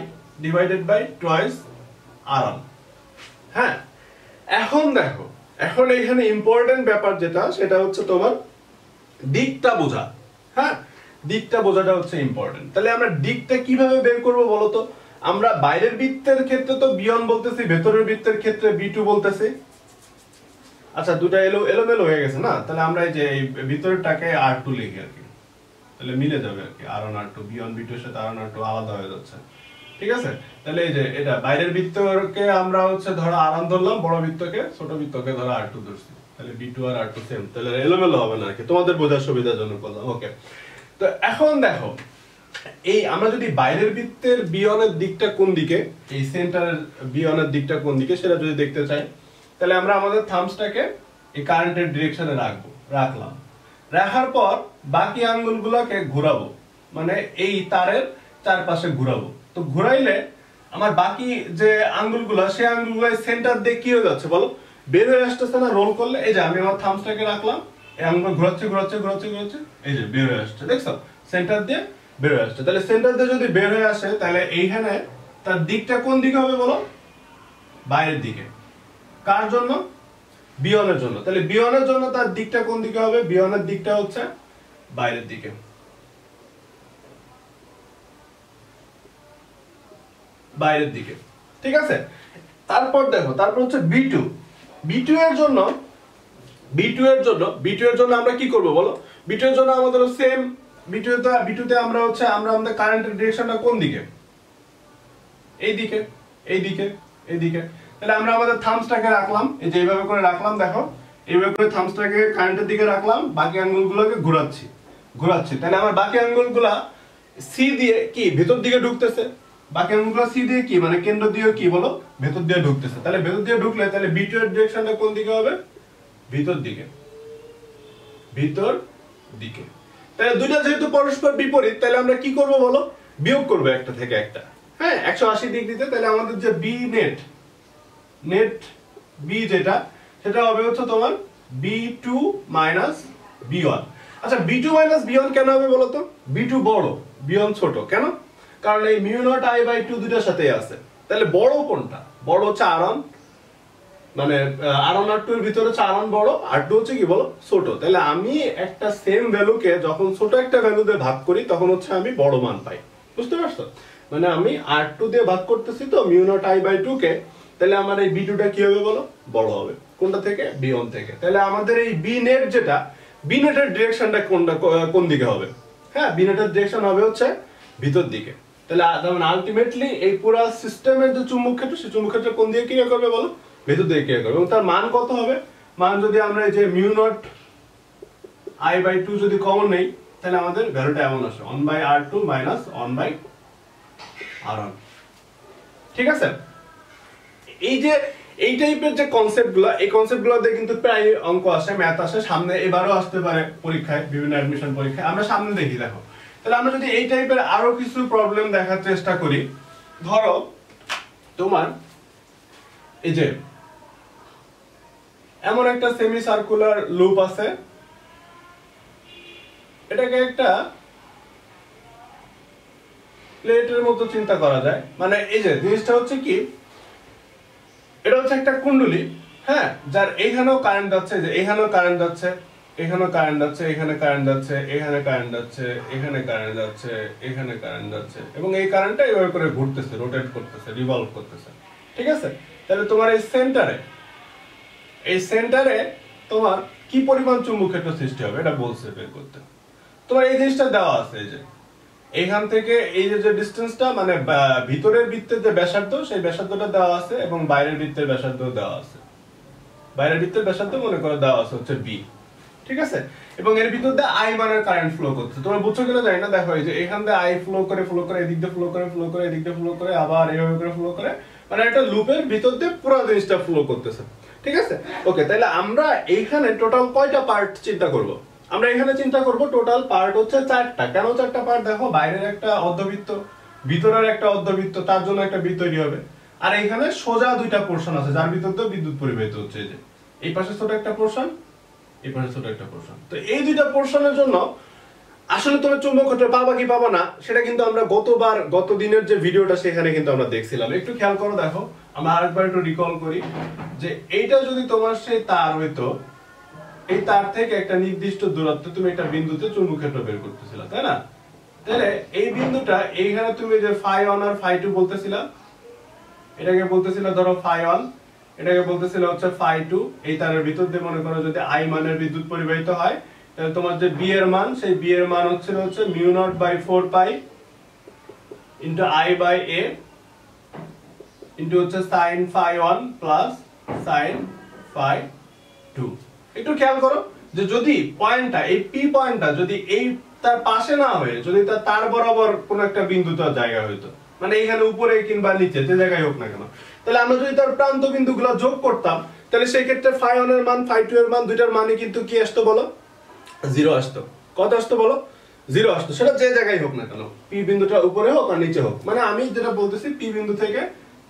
divided by twice r1। হ্যাঁ, এখন দেখো, এখন এখানে ইম্পর্টেন্ট ব্যাপার যেটা, সেটা হচ্ছে তোমার দিকটা বোঝা। হ্যাঁ, দিকটা বোঝাটা হচ্ছে ইম্পর্টেন্ট। তাহলে আমরা দিকটা কিভাবে বের করব বলো তো? আমরা বাইরের বৃত্তের ক্ষেত্রে তো b1 বলতেছি, ভেতরের বৃত্তের ক্ষেত্রে b2 বলতেছি। আচ্ছা, দুটো এলোমেলো হয়ে গেছে না? তাহলে আমরা এই যে এই ভিতরটাকে r2 লিখি আর কি, তাহলে মিলে যাবে আর কি। r1 r2, b1 b2 এর সাথে r1 r2 আলাদা হয়ে যাচ্ছে। ঠিক আছে? তাহলে এই যে এটা বাইরের বৃত্তকে আমরা হচ্ছে ধরো r1 ধরলাম, বড় বৃত্তকে, ছোট বৃত্তকে ধরো r2 ধরছি। তাহলে b2 আর r2 সেম, তাহলে এলোমেলো হবে না আর কি, তোমাদের বোঝার সুবিধার জন্য বললাম। ওকে, তো এখন দেখো এই আমরা যদি বাইরের বৃত্তের b1 এর দিকটা কোন দিকে, এই সেন্টারের b1 এর দিকটা কোন দিকে সেটা যদি দেখতে চাই, তাহলে আমরা আমাদের থাম্বসটাকে এই কারেন্টের ডিরেকশনে রাখলাম। রাখার পর বাকি আঙ্গুলগুলোকে ঘোরাবো, মানে এই তারের চারপাশে ঘোরাবো। তো ঘোরাইলে আমার বাকি যে আঙ্গুলগুলো, সেই আঙ্গুলগুলো সেন্টার দিয়ে কি হয়ে যাচ্ছে বলো, বের হয়ে আসতেছে না? রোল করলে এই যে আমি আমার থাম্বসটাকে রাখলাম, এই আঙ্গুল ঘোরাচ্ছে, এই যে বের হয়ে আসছে, দেখছো? সেন্টার দিয়ে বের হয়ে আসছে। তাহলে সেন্টার দিয়ে যদি বের হয়ে আসে, তাহলে এইখানে তার দিকটা কোন দিকে হবে বলো, বাইরের দিকে। কার জন্য? B1 এর জন্য। তাহলে B1 এর জন্য তার দিকটা কোন দিকে হবে? B1 এর দিকটা হচ্ছে বাইরের দিকে, বাইরের দিকে, ঠিক আছে। তারপর দেখো, তারপর হচ্ছে B2 এর জন্য আমরা কি করব বলো? B2 এর জন্য আমাদের সেম, B2 তে আমরা আমাদের কারেন্টের ডিরেকশনটা কোন দিকে? এইদিকে। তাহলে আমরা আমাদের থাম্বসটাকে রাখলাম, এই যে এইভাবে করে রাখলাম, দেখো এইভাবে করে থাম্বসটাকে কারেন্টের দিকে রাখলাম, বাকি আঙ্গুলগুলোকে ঘোরাচ্ছি। তাহলে আমার বাকি আঙ্গুলগুলা সি দিয়ে কি ভেতর দিকে ঢুকতেছে, বাকি আঙ্গুলগুলো সি দিয়ে কি মানে কেন্দ্র দিয়ে কি বলো? ভেতর দিয়ে ঢুকতেছে। তাহলে ভেতর দিয়ে ঢুকলে তাহলে B2 এর ডিরেকশনটা কোন দিকে হবে? ভিতর দিকে। তাহলে দুইটা যেহেতু পরস্পর বিপরীত, তাহলে আমরা কি করব বলো? বিয়োগ করব একটা থেকে একটা। হ্যাঁ, 180 ডিগ্রিতে। তাহলে আমাদের যে বি নেট বি যেটা, সেটা হবে হচ্ছে তোমার B2 মাইনাস B1। আচ্ছা, B2 মাইনাস B1 কেন হবে বলো তো? B2 বড়, B1 ছোট। কেন? কারণ এই μ0I/2 দুটার সাথেই আছে। তাহলে বড় কোনটা? বড় হচ্ছে R1, মানে R1 R2 এর ভিতরে হচ্ছে R1 বড়, R2 হচ্ছে কি বলো? ছোট। তাহলে আমি একটা সেম ভ্যালুকে যখন ছোট একটা ভ্যালু দিয়ে ভাগ করি, তখন হচ্ছে আমি বড় মান পাই। বুঝতে পারছো? মানে আমি R2 দিয়ে ভাগ করতেছি তো μ0I/2 কে, তাহলে আমার এই B2 টা কি হবে বলো? বড় হবে। কোনটা থেকে? B1 থেকে। তাহলে আমাদের এই B নেট যেটা, B নেটের ডিরেকশনটা কোন দিকে হবে? হ্যাঁ, B নেটের ডিরেকশন হবে হচ্ছে ভিতর দিকে। তাহলে আলটিমেটলি এই পুরো সিস্টেমের যে চুম্বক ক্ষেত্র, সেই চুম্বক ক্ষেত্র কোন দিকে ক্রিয়া করবে বলো? ভেতর দিকে ক্রিয়া করবে। এবং তার মান কত হবে? মান যদি আমরা এই যে μ0I/2 যদি কমন নেই, তাহলে আমাদের ভ্যালুটা এমন আসে 1/R2 মাইনাস 1/R1। ঠিক আছে? এই যে এই টাইপের যে কনসেপ্টগুলো, এই কনসেপ্টগুলো দিয়ে কিন্তু প্রায় অঙ্ক আসে, ম্যাথ আসে, সামনে এবারও আসতে পারে পরীক্ষায়, বিভিন্ন অ্যাডমিশন পরীক্ষায়। আমরা সামনে দেখি, দেখো। তাহলে আমরা যদি এই টাইপের আরো কিছু প্রবলেম দেখার চেষ্টা করি, ধরো তোমার এই যে এমন একটা সেমি সার্কুলার লুপ আছে, এটাকে একটা প্লেটের মতো চিন্তা করা যায়। মানে এই যে জিনিসটা হচ্ছে কি, এটা হচ্ছে একটা কুণ্ডলী, হ্যাঁ, যার এইখানেও কারেন্ট যাচ্ছে, যে এইখানেও কারেন্ট যাচ্ছে, এখানেও কারেন্ট যাচ্ছে, এখানে কারেন্ট যাচ্ছে, এখানে কারেন্ট যাচ্ছে, এখানে কারেন্ট যাচ্ছে, এখানে কারেন্ট যাচ্ছে, এবং এই কারেন্টটা এইভাবে করে ঘুরতেছে, রোটেট করতেছে, রিভলভ করতেছে। ঠিক আছে? তাহলে তোমার এই সেন্টারে তোমার কি পরিমাণ চুম্বক ক্ষেত্র সৃষ্টি হবে এটা বলছে বের করতে। তোমার এই জিনিসটা দেওয়া আছে, এই যে এইখান থেকে এই যে ডিসটেন্সটা, মানে ভিতরের বৃত্তের যে ব্যাসার্ধ, সেই ব্যাসার্ধটা দেওয়া আছে, এবং বাইরের বৃত্তের ব্যাসার্ধ দেওয়া আছে। বাইরের বৃত্তের ব্যাসার্ধ মনে করে দেওয়া আছে হচ্ছে B। ঠিক আছে? এবং এর ভিতর দিয়ে I মানের কারেন্ট ফ্লো করছে। তোমরা বুঝছো কিনা জানি না, দেখো এই যে এখান দিয়ে I ফ্লো করে এদিক দিয়ে ফ্লো করে এদিক দিয়ে ফ্লো করে, আবার এইভাবে করে ফ্লো করে, মানে একটা লুপের ভিতর দিয়ে পুরো জিনিসটা ফ্লো করতেছে। ঠিক আছে? ওকে, তাহলে আমরা এইখানে টোটাল কয়টা পার্ট চিন্তা করব? আমরা এখানে চিন্তা করব টোটাল পার্ট হচ্ছে 4টা। কেন 4টা পার্ট? দেখো, বাইরের একটা অর্ধবৃত্ত, ভিতরের একটা অর্ধবৃত্ত, তার জন্য একটা বৃত্ত তৈরি হবে। আর এখানে সোজা দুইটা পোরশন আছে, যার ভিতর দিয়ে বিদ্যুৎ পরিবাহিত হচ্ছে। এই যে এই পাশে ছোট একটা পোরশন, এই পাশে ছোট একটা পোরশন। তো এই দুইটা পোরশনের জন্য আসলে তুমি চুম্বক ক্ষেত্র পাবা কি পাবা না, সেটা কিন্তু আমরা গত দিনের যে ভিডিওটা, সেখানে কিন্তু আমরা দেখছিলাম। একটু খেয়াল করো, দেখো আমরা আরেকবার একটু রিকল করি, যে এইটা যদি তোমার সেই তার হইতো, এই তার থেকে একটা নির্দিষ্ট দূরত্বে তুমি একটা বিন্দুতে চুম্বক ক্ষেত্র বের করতেছিলা, তাই না? তাহলে এই বিন্দুটা, এইখানে তুমি যে φ1 আর φ2 বলতেছিলা, এটাকে বলতেছিলা ধরো φ1, এটাকে বলতেছিলা হচ্ছে φ2। এই তারের ভিতর দিয়ে মনে করো যদি I মানের বিদ্যুৎ পরিবাহিত হয়, তাহলে তোমার যে B এর মান, সেই B এর মান হচ্ছে μ0/4π ইনটু I/a ইনটু হচ্ছে sin φ1 প্লাস sin φ2। একটু খেয়াল করো যে যদি পয়েন্টটা, এই P পয়েন্টটা যদি এই তার পাশে না হয়ে, যদি তার বরাবর কোন একটা বিন্দুতে জায়গা হইতো, মানে এখানে উপরে কিংবা নিচে যে জায়গায় হোক না কেন, তাহলে আমরা যদি তার প্রান্ত বিন্দুগুলো যোগ করতাম, তাহলে সেই ক্ষেত্রে φ1 এর মান, φ2 এর মান, দুইটার মানে কিন্তু কি আসতো বলো? 0 আসতো। কত আসতো বলো? 0 আসতো। সেটা যে জায়গায় হোক না কেন, P বিন্দুটা উপরে হোক আর নিচে হোক। মানে আমি যেটা বলতেছি, P বিন্দু থেকে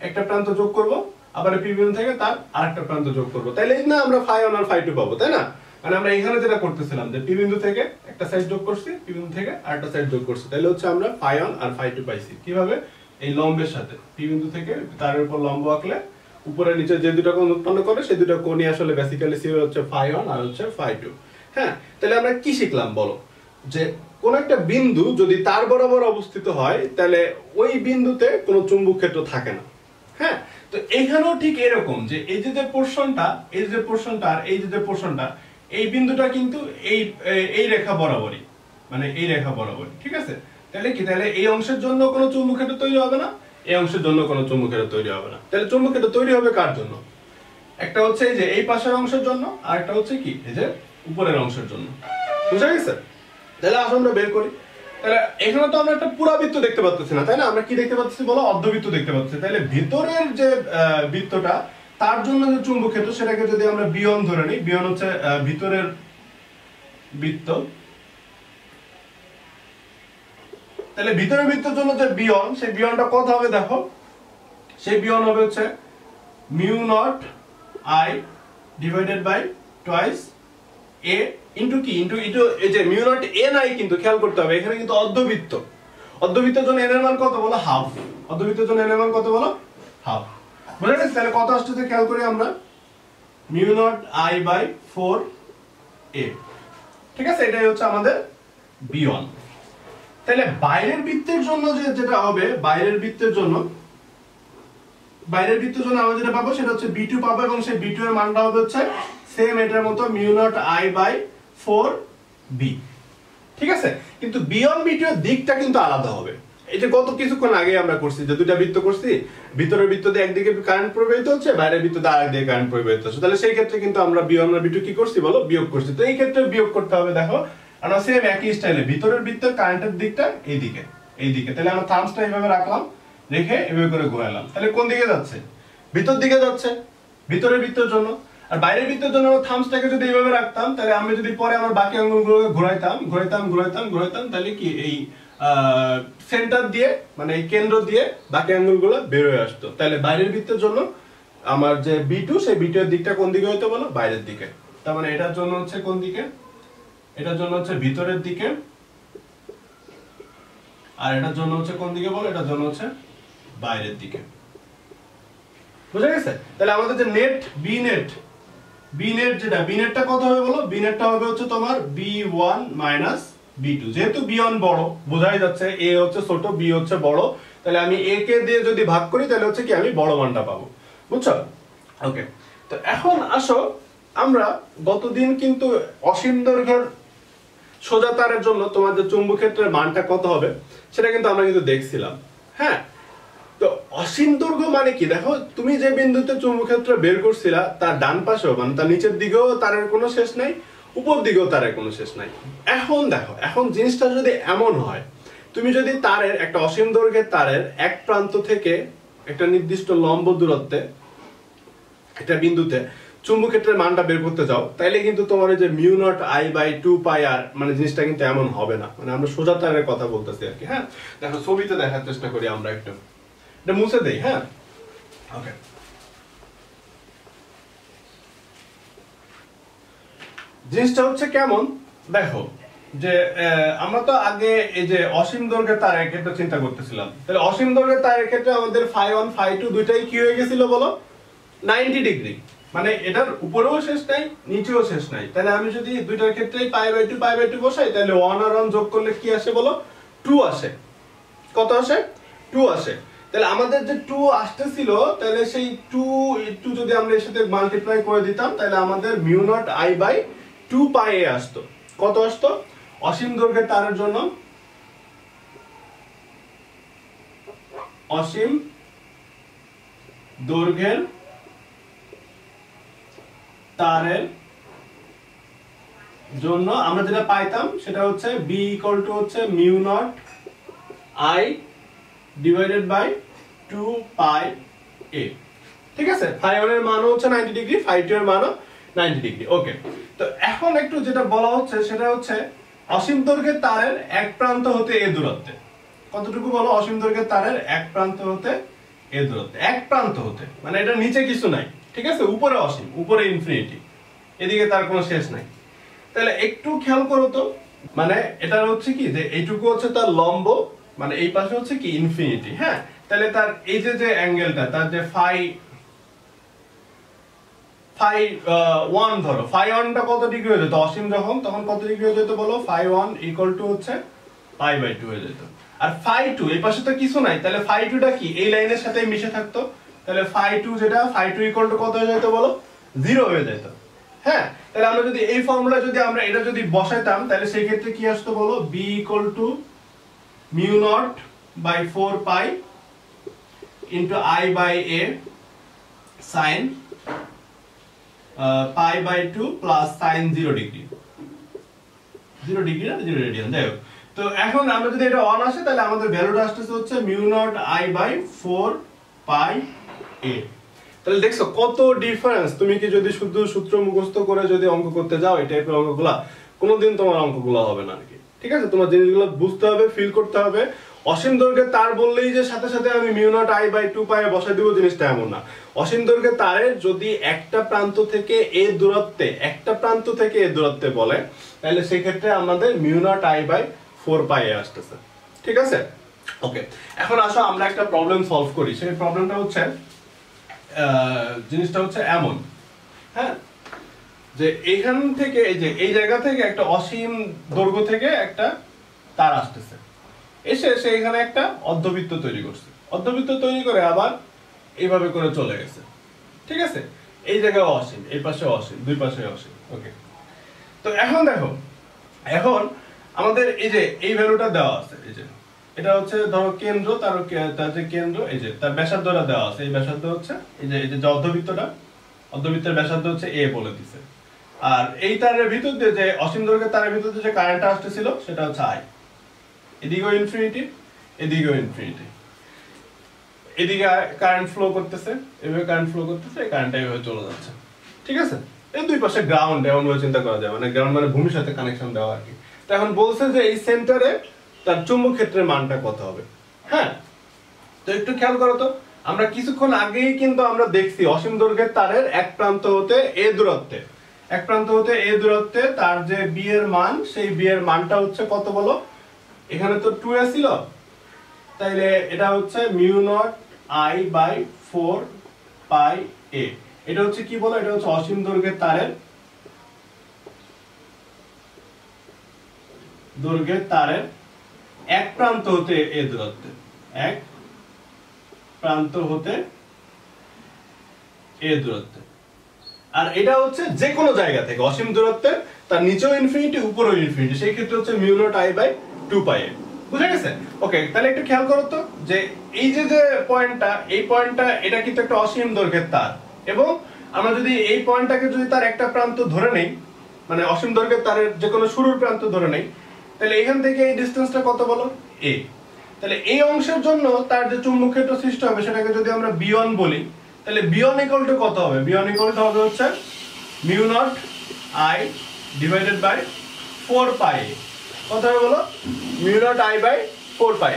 একটা প্রান্ত যোগ করব, আবার P বিন্দু থেকে তার আরেকটা প্রান্ত যোগ করব, তাইলে না আমরা φ1 আর φ2 পাবো, তাই না? মানে আমরা এখানে যেটা করতেছিলাম, যে P বিন্দু থেকে একটা সাইড যোগ করছি, P বিন্দু থেকে আরেকটা সাইড যোগ করছি, তাহলে হচ্ছে আমরা φ1 আর φ2 পাইছি। কিভাবে? এই লম্বের সাথে P বিন্দু থেকে তার উপর লম্ব আঁকলে উপরে নিচে যে দুটো কোণ উৎপন্ন করে সেই দুটো কোণই আসলে বেসিক্যালি ছিল হচ্ছে φ1 আর হচ্ছে φ2। হ্যাঁ, তাহলে আমরা কি শিখলাম বলো, যে কোন একটা বিন্দু যদি তার বরাবর অবস্থিত হয় তাহলে ওই বিন্দুতে কোনো চুম্বক ক্ষেত্র থাকে না। হ্যাঁ, তো এখানেও ঠিক এরকম, যে এই যে পোরশনটা, এই যে পোরশনটা আর এই যে পোরশনটা, এই বিন্দুটা কিন্তু এই রেখা বরাবরই, মানে এই রেখা বরাবরই। ঠিক আছে, তাহলে কি, তাহলে এই অংশের জন্য কোনো চুম্বক ক্ষেত্র তৈরি হবে না, এই অংশের জন্য কোনো চুম্বক ক্ষেত্র তৈরি হবে না। তাহলে চুম্বক ক্ষেত্র তৈরি হবে কার জন্য? একটা হচ্ছে এই যে এই পাশের অংশের জন্য, আর একটা হচ্ছে কি এই যে উপরের অংশের জন্য। বুঝা গেছে? তাহলে আসলে আমরা বের করি। তাহলে এখানে তো আমরা একটা পুরা বৃত্ত দেখতে পাচ্ছি না, তাই না? আমরা কি দেখতে পাচ্ছি বলো? অর্ধবৃত্ত দেখতে পাচ্ছি। তাহলে ভিতরের যে বৃত্তটা, তার জন্য যে চুম্বক ক্ষেত্র, সেটাকে যদি আমরা বিয়ন ধরে নিই, বিয়ন হচ্ছে ভিতরের বৃত্ত, তাহলে ভিতরের বৃত্তের জন্য যে বিয়ন, সেই বিয়নটা কত হবে দেখো? সেই বিয়ন হবে হচ্ছে mu naught I divided by twice a into কি, ইনটু এই যে মিউ নট এ নাই, কিন্তু খেয়াল করতে হবে এখানে কিন্তু অর্ধবৃত্ত, অর্ধবৃত্তের জন্য এর মান কত বলো? হাফ। অর্ধবৃত্তের জন্য এর মান কত বলো? হাফ। বুঝা গেছে? তাহলে কত আসছে খেয়াল করি আমরা, মিউ নট আই বাই 4 এ। ঠিক আছে, এটাই হচ্ছে আমাদের বিয়ন। তাহলে বাইরের বৃত্তের জন্য যেটা হবে, বাইরের বৃত্তের জন্য আমরা যেটা পাবো সেটা হচ্ছে b2 পাবো, এবং সেই b2 এর মানটা হবে হচ্ছে সেম এটার মতো mu naught I by 4 b. ঠিক আছে, কিন্তু বিয়ন b2 এর দিকটা কিন্তু আলাদা হবে। এই যে গত কিছুক্ষণ আগে আমরা করছি, যে দুইটা বৃত্ত করছি, ভিতরের বৃত্ততে একদিকে কারেন্ট প্রবাহিত হচ্ছে, বাইরের বৃত্ততে আরেকদিকে কারেন্ট প্রবাহিত হচ্ছে। তাহলে সেই ক্ষেত্রে কিন্তু আমরা বিয়ন আর b2 কি করছি বলো? বিয়োগ করছি। তো এই ক্ষেত্রে বিয়োগ করতে হবে, দেখো আমরা সেম একই স্টাইলে ভিতরের বৃত্তের কারেন্টের দিকটা এইদিকে, এইদিকে। তাহলে আমরা থাম্বসটা এইভাবে রাখলাম, রেখে এভাবে করে ঘোরালাম। তাহলে কোন দিকে যাচ্ছে? ভিতর দিকে যাচ্ছে, ভিতরের বৃত্তের জন্য। আর বাইরের বৃত্তের জন্য থাম্বসটাকে যদি এইভাবে রাখতাম, তাহলে আমি যদি পরে আমার বাকি আঙ্গুলগুলোকে ঘোরাইতাম, তাহলে কি এই সেন্টার দিয়ে, মানে এই কেন্দ্র দিয়ে বাকি আঙ্গুলগুলো বের হয়ে আসতো। তাহলে বাইরের বৃত্তের জন্য আমার যে b2, সেই b2 এর দিকটা কোন দিকে হইতো বলো? বাইরের দিকে। তার মানে এটার জন্য হচ্ছে কোন দিকে? এটার জন্য হচ্ছে ভিতরের দিকে, আর এটার জন্য হচ্ছে কোন দিকে বলো? এটার জন্য হচ্ছে বাইরের দিকে। বুঝা গেছে? তাহলে আমাদের যে নেট বি নেট যেটা, বি নেটটা কত হবে বলো? বি নেটটা হবে হচ্ছে তোমার b1 মাইনাস b2। যেহেতু b1 বড়, বোঝাই যাচ্ছে a হচ্ছে ছোট, b হচ্ছে বড়, তাহলে আমি a কে দিয়ে যদি ভাগ করি তাহলে হচ্ছে কি আমি বড় মানটা পাবো। বুঝছো? ওকে, তো এখন আসো, আমরা গতদিন কিন্তু অসীম দৈর্ঘ্যের সোজা তারের জন্য তোমার যে চুম্বক ক্ষেত্রের মানটা কত হবে সেটা কিন্তু আমরা কিন্তু দেখছিলাম। হ্যাঁ, তো অসীম দৈর্ঘ্য মানে কি, দেখো তুমি যে বিন্দুতে চুম্বক ক্ষেত্র বের করছিলা, তার ডান পাশেও মানে তার নিচের দিকেও তারের কোনো শেষ নাই, উপর দিকেও তারের কোনো শেষ নাই। এখন দেখো, এখন জিনিসটা যদি এমন হয়, তুমি যদি তারের একটা অসীম দৈর্ঘ্যের তারের এক প্রান্ত থেকে একটা নির্দিষ্ট লম্ব দূরত্বে একটা বিন্দুতে চুম্বক ক্ষেত্রের মানটা বের করতে যাও, তাইলে কিন্তু তোমার যে mu naught I by 2 pi আর, মানে জিনিসটা কিন্তু এমন হবে না। মানে আমরা সোজা তারের কথা বলতেছি আর কি। হ্যাঁ, দেখো ছবিতে দেখার চেষ্টা করি আমরা একটু, এটা মুছে দেই। হ্যাঁ, ওকে, জিনিসটা হচ্ছে কেমন দেখো, যে আমরা তো আগে এই যে অসীম দৈর্ঘ্যের তারের ক্ষেত্রে চিন্তা করতেছিলাম। তাহলে অসীম দৈর্ঘ্যের তারের ক্ষেত্রে আমাদের φ1 φ2 দুইটাই কি হয়ে গেছিল বলো? 90 ডিগ্রি। মানে এটার উপরেও শেষ নাই, নিচেও শেষ নাই। তাহলে আমি যদি দুইটার ক্ষেত্রেই π/2 বসাই, তাহলে 1 আর 1 যোগ করলে কি আসে বলো? 2 আসে। কত আসে? 2 আসে। তাহলে আমাদের যে 2 আসতেছিল, তাহলে সেই 2 যদি আমরা এর সাথে মাল্টিপ্লাই করে দিতাম, তাহলে আমাদের মিউ নট আই বাই 2 পাই এ আসতো। কত আসতো? অসীম দৈর্ঘ্যের তারের জন্য, অসীম দৈর্ঘ্যের তারের জন্য আমরা যেটা পাইতাম সেটা হচ্ছে b ইকুয়াল টু হচ্ছে mu naught i divided by 2 pi a। ঠিক আছে, φ1 এর মানও হচ্ছে 90 ডিগ্রি, φ2 এর মানও 90 ডিগ্রি। ওকে, তো এখন একটু যেটা বলা হচ্ছে সেটা হচ্ছে অসীম দৈর্ঘ্যের তারের এক প্রান্ত হতে এ দূরত্বে। কতটুকু বলো? অসীম দৈর্ঘ্যের তারের এক প্রান্ত হতে এ দূরত্বে। এক প্রান্ত হতে মানে এটা নিচে কিছু নাই, ঠিক আছে, উপরে অসীম, উপরে ইনফিনিটি, এদিকে তার কোনো শেষ নাই। তাহলে একটু খেয়াল করো তো, মানে এটা হচ্ছে কি যে এইটুকু হচ্ছে তার লম্ব, মানে এই পাশে হচ্ছে কি ইনফিনিটি। হ্যাঁ, তাহলে তার এই যে অ্যাঙ্গেলটা, তার যে ফাই 1 ধরো, ফাই 1 টা কত ডিগ্রি হয়ে যেত অসীম যখন, তখন কত ডিগ্রি হয়ে যেত বলো? ফাই 1 ইকুয়াল টু হচ্ছে পাই বাই 2 হয়ে যেত। আর ফাই 2 এই পাশে তো কিছু নাই, তাহলে ফাই 2 টা কি এই লাইনের সাথেই মিশে থাকতো, তাহলে ফাই 2 যেটা, ফাই 2 ইকুয়াল টু কত হয়ে যেত বলো? 0 হয়ে যেত। হ্যাঁ, তাহলে আমরা যদি এই ফর্মুলা যদি আমরা এটা যদি বসাইতাম, তাহলে সেই ক্ষেত্রে কি আসতো বলো? b equal to mu naught by 4 pi into i by a sin pi by 2 plus sin 0 degree, 0 degree না 0 রেডিয়ান, যাই হোক। তো এখন আমরা যদি এটা অন আসে, তাহলে আমাদের ভ্যালুটা আসতেছে হচ্ছে mu naught i by 4 pi a। তাহলে দেখছো কত ডিফারেন্স। তুমি কি যদি শুধু সূত্র মুখস্থ করে যদি অঙ্ক করতে যাও, এই টাইপের অঙ্কগুলা কোনোদিন তোমার অঙ্কগুলো হবে না আর কি। ঠিক আছে, তোমার জিনিসগুলো বুঝতে হবে, ফিল করতে হবে। অসীম দৈর্ঘ্যের তার বললেই যে সাথে সাথে আমি মিউ নট i বাই 2 পাই বসাই দিব, জিনিসটা এমন না। অসীম দৈর্ঘ্যের তারের যদি একটা প্রান্ত থেকে এ দূরত্বে বলে, তাহলে সেই ক্ষেত্রে আমাদের মিউ নট i বাই 4 পাই আসতেছে। ঠিক আছে, ওকে। এখন আসো আমরা একটা প্রবলেম সলভ করি। সেই প্রবলেমটা হচ্ছে জিনিসটা হচ্ছে এমন, হ্যাঁ, যে এইখান থেকে এই জায়গা থেকে একটা অসীম দৈর্ঘ্য থেকে একটা তার আসতেছে, এসে সে এখানে একটা অর্ধবৃত্ত তৈরি করছে, অর্ধবৃত্ত তৈরি করে আবার এইভাবে করে চলে গেছে। ঠিক আছে, এই জায়গায় অসীম, এই পাশে অসীম, দুই পাশে অসীম। ওকে, তো এখন দেখো, এখন আমাদের এই যে এই ভ্যালুটা দেওয়া আছে, এই যে এটা হচ্ছে ধরো কেন্দ্র, তার যে কেন্দ্র, এই যে তার ব্যাসার্ধটা দেওয়া আছে, এই ব্যাসার্ধ হচ্ছে এই যে অর্ধবৃত্তটা, অর্ধবৃত্তের ব্যাসার্ধ হচ্ছে a বলে দিছে। আর এই তারের ভিতর দিয়ে যে অসীম দৈর্ঘ্যের তারের ভিতর দিয়ে যে কারেন্টটা আসতেছিল সেটা হচ্ছে i, এদিকেও ইনফিনিটি, এদিকেও ইনফিনিটি, এদিকে কারেন্ট ফ্লো করতেছে, এভাবে কারেন্ট ফ্লো করতেছে, এই কারেন্টটা এইভাবে চলে যাচ্ছে। ঠিক আছে, এই দুই পাশে গ্রাউন্ড, এমন ভাবে চিন্তা করা যায়, মানে গ্রাউন্ড মানে ভূমির সাথে কানেকশন দেওয়া আর কি। তো এখন বলছে যে এই সেন্টারে তার চুম্বক ক্ষেত্রের মানটা কত হবে। হ্যাঁ, তো একটু খেয়াল করো তো, আমরা কিছুক্ষণ আগেই কিন্তু আমরা দেখছি অসীম দৈর্ঘ্যের তারের এক প্রান্ত হতে এ দূরত্বে তার যে বি এর মান, সেই বি এর মানটা হচ্ছে কত বলো? এখানে তো 2a ছিল, তাইলে এটা হচ্ছে mu naught i by 4 pi a। এটা হচ্ছে কি বলো? এটা হচ্ছে অসীম দৈর্ঘ্যের তারের এক প্রান্ত হতে এ দূরত্বে, এক প্রান্ত হতে এ দূরত্বে। আর এটা হচ্ছে যে কোনো জায়গা থেকে অসীম দূরত্বে, তার নিচেও ইনফিনিটি, উপরেও ইনফিনিটি, সেই ক্ষেত্রে হচ্ছে mu naught i by 2 pi a। বুঝা গেছে? ওকে, তাহলে একটু খেয়াল করো তো, যে এই যে পয়েন্টটা, এই পয়েন্টটা এটা কিন্তু একটা অসীম দৈর্ঘ্যের তার, এবং আমরা যদি এই পয়েন্টটাকে যদি তার একটা প্রান্ত ধরে নেই, মানে অসীম দৈর্ঘ্যের তারের যে কোনো শুরুর প্রান্ত ধরে নেই, তাহলে এখান থেকে এই ডিসটেন্সটা কত বলো? a। তাহলে এই অংশের জন্য তার যে চুম্বক ক্ষেত্র সৃষ্টি হবে সেটাকে যদি আমরা b1 বলি, তাহলে b1 ইকুয়াল টু কত হবে? b1 ইকুয়াল টু হবে হচ্ছে mu naught i divided by 4 pi. কত হবে বলো? Mu naught i by 4 pi.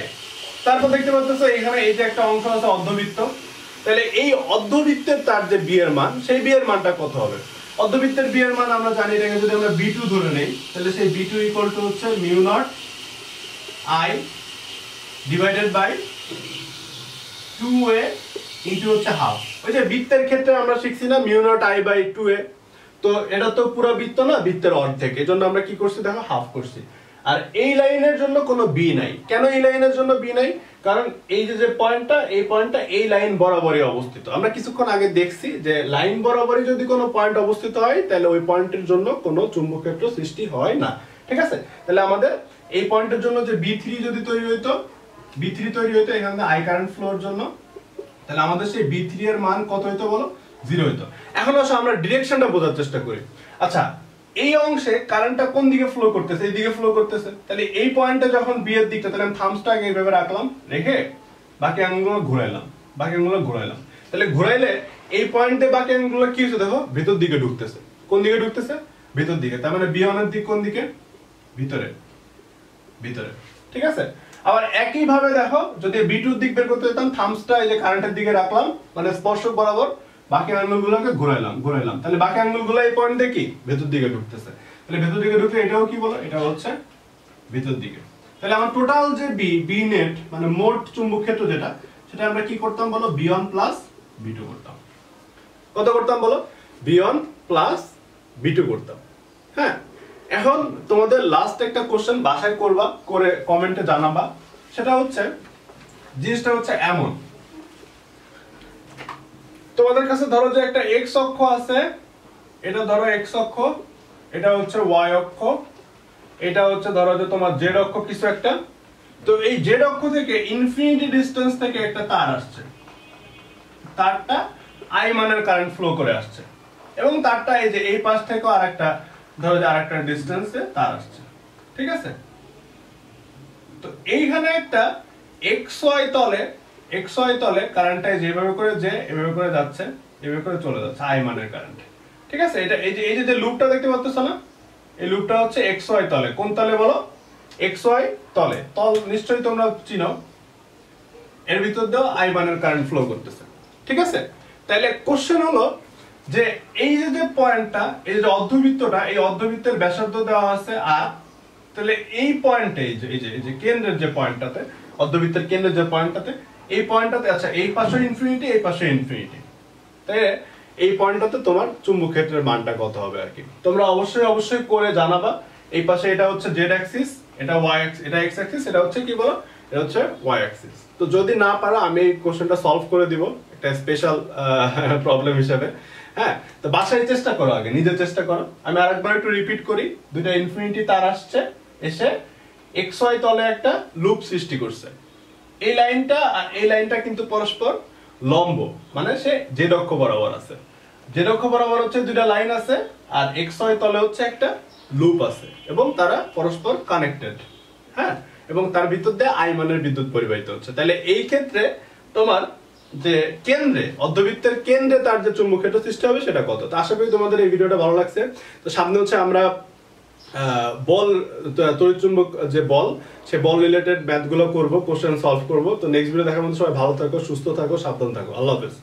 তারপর দেখতে পাচ্ছ এখানে এই যে একটা অংশ আছে অর্ধবৃত্ত, তাহলে এই অর্ধবৃত্তের তার যে বি এর মান, সেই বি এর মানটা কত হবে? অর্ধবৃত্তের বি এর মান আমরা জানি, এটাকে যদি আমরা b2 ধরে নেই, তাহলে সেই b2 ইকুয়াল টু হচ্ছে mu naught i divided by 2a into হচ্ছে হাফ। ওই যে বৃত্তের ক্ষেত্রে আমরা শিখছি না mu naught i by 2a, তো এটা তো পুরো বৃত্ত না, বৃত্তের অর্ধেক, এজন্য আমরা কি করছি দেখো, হাফ করছি। আর এই লাইনের জন্য কোনো বি নাই। কেন এই লাইনের জন্য বি নাই? কারণ এই যে পয়েন্টটা, এই পয়েন্টটা এই লাইন বরাবরই অবস্থিত। আমরা কিছুক্ষণ আগে দেখছি যে লাইন বরাবরই যদি কোনো পয়েন্ট অবস্থিত হয়, তাহলে ওই পয়েন্টের জন্য কোনো চুম্বক ক্ষেত্র সৃষ্টি হয় না। ঠিক আছে, তাহলে আমাদের এই পয়েন্টের জন্য যে b3 যদি তৈরি হইতো, এখানে আই কারেন্ট ফ্লোর জন্য, তাহলে আমাদের সেই b3 এর মান কত হইতো বলো? 0 হইতো। এখন আসলে আমরা ডিরেকশনটা বোঝার চেষ্টা করি। আচ্ছা, এই অংশে কারেন্টটা কোন দিকে ফ্লো করতেছে? এই দিকে ফ্লো করতেছে। তাহলে এই পয়েন্টে যখন বি এর দিকটা, তাহলে আমি থাম্বসটা আগে এইভাবে রাখলাম, রেখে বাকি আঙ্গুলগুলো ঘুরাইলাম, তাহলে ঘুরাইলে এই পয়েন্টে বাকি আঙ্গুলগুলো কি হচ্ছে দেখো, ভিতর দিকে ঢুকতেছে। কোন দিকে ঢুকতেছে? ভিতর দিকে। তার মানে বি1 এর দিক কোন দিকে? ভিতরে। ঠিক আছে, আবার একই ভাবে দেখো, যদি b2 এর দিক বের করতে যেতাম, থাম্বসটা এই যে কারেন্টের দিকে রাখলাম, মানে স্পর্শক বরাবর, বাকি আঙ্গুলগুলোকে ঘুরাইলাম, তাহলে বাকি আঙ্গুলগুলো এই পয়েন্টে কি ভেতর দিকে ঢুকতেছে। তাহলে ভেতর দিকে ঢুকলে এটাও কি বলো? এটা হচ্ছে ভিতর দিকে। তাহলে আমার টোটাল যে বি নেট, মানে মোট চুম্বক ক্ষেত্র যেটা, সেটা আমরা কি করতাম বলো? b1 প্লাস b2 করতাম। কত করতাম বলো? B1 প্লাস B2 করতাম। হ্যাঁ, এখন তোমাদের লাস্ট একটা কোশ্চেন বাসায় করবা, করে কমেন্টে জানাবা। সেটা হচ্ছে, জিনিসটা হচ্ছে এমন, তোমাদের কাছে ধরো যে একটা x অক্ষ আছে, এটা ধরো x অক্ষ, এটা হচ্ছে y অক্ষ, এটা হচ্ছে ধরো যে তোমার z অক্ষ কিছু একটা। তো এই z অক্ষ থেকে ইনফিনিটি ডিসটেন্স থেকে একটা তার আসছে, তারটা I মানের কারেন্ট ফ্লো করে আসছে, এবং তারটা এই যে এই পাশ থেকে আরেকটা ধরো যে আরেকটা ডিসটেন্সে তার আসছে, ঠিক আছে? তো এইখানে একটা xy তলে কারেন্টটা যেভাবে করে যে এভাবে করে যাচ্ছে, এভাবে করে চলে যাচ্ছে I মানের কারেন্ট, ঠিক আছে? এটা এই যে লুপটা দেখতে পাচ্ছ না, এই লুপটা হচ্ছে xy তলে। কোন তলে বলো? xy তলে। তল নিশ্চয়ই তোমরা চিনো, এর ভিতর দিয়েও I মানের কারেন্ট ফ্লো করতেছে, ঠিক আছে? তাহলে কোশ্চেন হলো যে এই যে পয়েন্টটা, এই যে অর্ধবৃত্তটা, এই অর্ধবৃত্তের ব্যাসার্ধ দেওয়া আছে আর, তাহলে এই পয়েন্টে এই যে কেন্দ্রের যে পয়েন্টটাতে, অর্ধবৃত্তের কেন্দ্রের যে পয়েন্টটাতে, এই পয়েন্টটাতে, আচ্ছা এই পাশে ইনফিনিটি, এই পাশে ইনফিনিটি, তাই এই পয়েন্টটাতে তোমার চুম্বক ক্ষেত্রের মানটা কত হবে আর কি। তোমরা অবশ্যই করে জানাবা। এই পাশে এটা হচ্ছে জেড অ্যাক্সিস, এটা ওয়াই অ্যাক্সিস, এটা এক্স অ্যাক্সিস, এটা হচ্ছে কি বলো, এটা হচ্ছে ওয়াই অ্যাক্সিস। তো যদি না পারো আমি এই কোশ্চেনটা সলভ করে দিব একটা স্পেশাল প্রবলেম হিসেবে। হ্যাঁ, তো বাসায় চেষ্টা করো, আগে নিজে চেষ্টা করো। আমি আরেকবার একটু রিপিট করি, দুইটা ইনফিনিটি তার আসছে, এসে xy তলে একটা লুপ সৃষ্টি করছে। এই লাইনটা আর এই লাইনটা কিন্তু পরস্পর লম্ব, মানে সে জেড অক্ষ বরাবর আছে। জেড অক্ষ বরাবর হচ্ছে দুইটা লাইন আছে, আর xy তলে হচ্ছে একটা লুপ আছে, এবং তারা পরস্পর কানেক্টেড। হ্যাঁ, এবং তার ভিতর দিয়ে I মানের বিদ্যুৎ পরিবাহিত হচ্ছে। তাহলে এই ক্ষেত্রে তোমার যে কেন্দ্রে, অর্ধবৃত্তের কেন্দ্রে তার যে চুম্বক ক্ষেত্র সৃষ্টি হবে সেটা কত। তো আশা করি তোমাদের এই ভিডিওটা ভালো লাগছে। তো সামনে হচ্ছে আমরা বল, তড়িৎচুম্বক যে বল, সে বল রিলেটেড ম্যাথ গুলো করবো, কোশ্চেন সলভ করবো। তো নেক্সট ভিডিও দেখার মধ্যে সবাই ভালো থাকো, সুস্থ থাকো, সাবধান থাকো। আল্লাহ হাফেজ।